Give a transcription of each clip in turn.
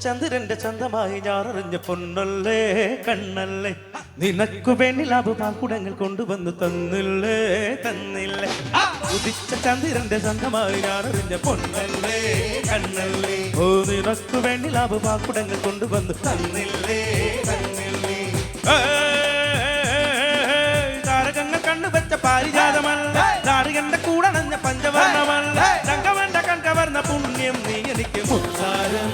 ചന്ദ്രന്റെ ചന്തമായി ഞാനറിഞ്ഞ പൊന്നല്ലേ കണ്ണല്ലേ നിനക്കു വേണ്ടിലാഭ പാക്കുടങ്ങൾ കൊണ്ടുവന്ന് തന്നില്ലേ തന്നില്ലേ ഉദിച്ച ചന്ദ്രന്റെ ചന്തമായി ഞാനറിഞ്ഞ പൊന്നല്ലേ കണ്ണല്ലേ ഓ നിനക്കു വേണ്ടിലാഭ പാക്കുടങ്ങൾ കൊണ്ടുവന്ന് തന്നില്ലേ തന്നില്ലേ താരകങ്ങൾ കണ്ണുവെച്ച പാരിജാതമല്ല താരകന്റെ കൂടണഞ്ഞ പഞ്ചവർണ്ണമല്ല രംഗവന്റെ കൺകവർന്ന പുണ്യം നീ എനിക്ക് മുത്താരം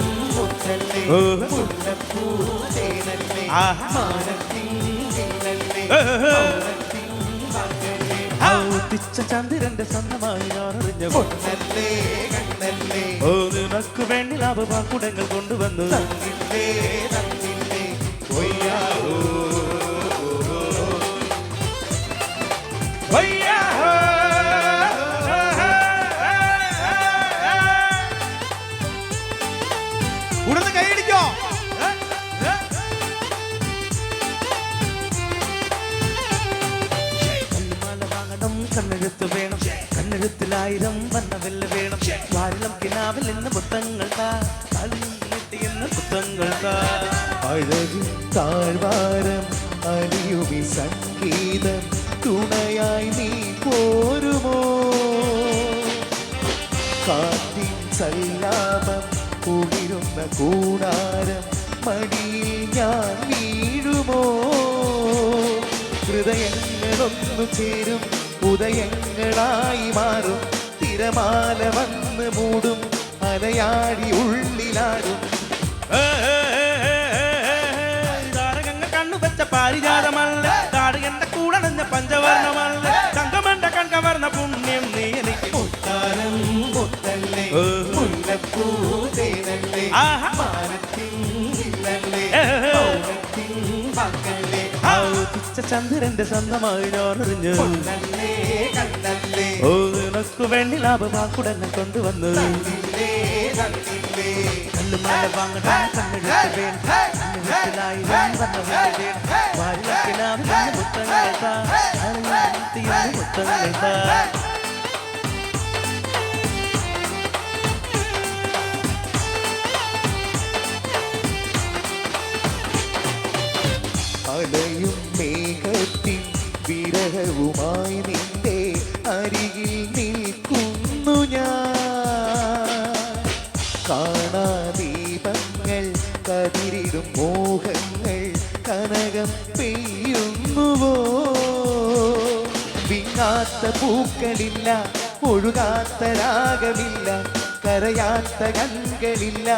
ചന്ദ്രന്റെ സ്വന്തമായി ഞാനറിഞ്ഞ പൊന്നല്ലേ കണ്ണല്ലേ ഓ നിനക്ക് വേണ്ടി ലാഭപാക്കുടങ്ങൾ കൊണ്ടുവന്നു തന്നില്ലേ തന്നില്ലേ ഉടനെ കൈയടിക്കോ കണ്ണെഴുത്ത് വേണം കണ്ണെഴുത്തിലായിരം വണ്ണവെല്ല് വേണം വാരിളം കിനാവിൽ ഇന്ന് പുത്തങ്ങൾ താളിയെന്ന് പുത്തങ്ങൾ അഴകിൻ താഴ്വാരം അലിയുമി സംഗീതം തുണയായി നീ പോരുമോ കാറ്റിൻ സല്ലാപം ഉയരുന്ന കൂടാരം മടിയിൽ ഞാൻ വീഴുമോ ഹൃദയങ്ങളൊന്നു ചേരും ഉദയങ്ങളായി മാറും തിരമാല വന്ന് മൂടും അലയാടി ഉള്ളിലാടും താരകങ്ങൾ കണ്ണുവെച്ച പാരിജാതമല്ല താരകന്റെ കൂടണഞ്ഞ പഞ്ചവർണ്ണമല്ല തങ്കമന്റെ കൺകവർന്ന പുണ്യം നീ എനിക്ക് മുത്താരം മുത്തല്ലേ മുല്ലപ്പൂ തേനല്ലേ മാനത്തിൻ ഇല്ലല്ലേ മൗനത്തിൻ പക്കല്ലേ ചന്ദ്രന്റെ സ്വന്തമായി ഞാനറിഞ്ഞു ഓ നിനക്കു വേണ്ടി ലാഭമാക്കുടങ്ങൾ കൊണ്ടുവന്നു കല്ലുമാല വാങ്ങടാൻ കണ്ണെടുത്ത് മുത്തങ്ങൾ അലയും മേഘത്തിൻ വിരഹവുമായി നിന്റെ അരികിൽ നിൽക്കുന്നു ഞാൻ കാണാ ദീപങ്ങൾ കതിരിടും മോഹങ്ങൾ കനകം പെയ്യുന്നുവോ വിങ്ങാത്ത പൂക്കളില്ല ഒഴുകാത്ത രാഗമില്ല കരയാത്ത കண்കളില്ല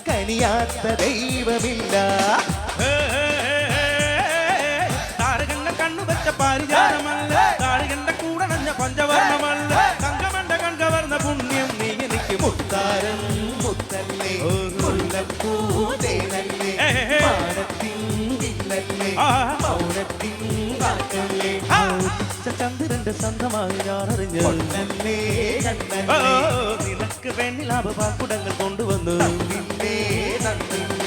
കനിയാത്ത ദൈവമില്ല പാരിജാതമല്ല താരകന്റെ കൂടണഞ്ഞ പഞ്ചവർണ്ണമല്ല തങ്കമന്റെ കൺകവർന്ന പുണ്യം നീ എനിക്ക് മുത്താരം മുത്തല്ലേ മുല്ലപ്പൂ തേനല്ലേ മാനത്തിൻ ഇല്ലല്ലേ മൗനത്തിൻ വാക്കല്ലേ ചന്ദ്രന്റെ സ്വന്തമായി ഞാനറിഞ്ഞു പൊന്നല്ലേ കണ്ണല്ലേ നിനക്ക് വേണ്ടി ലാഭപാക്കുടങ്ങൾ കൊണ്ടുവന്നു തന്നില്ലേ തന്നില്ലേ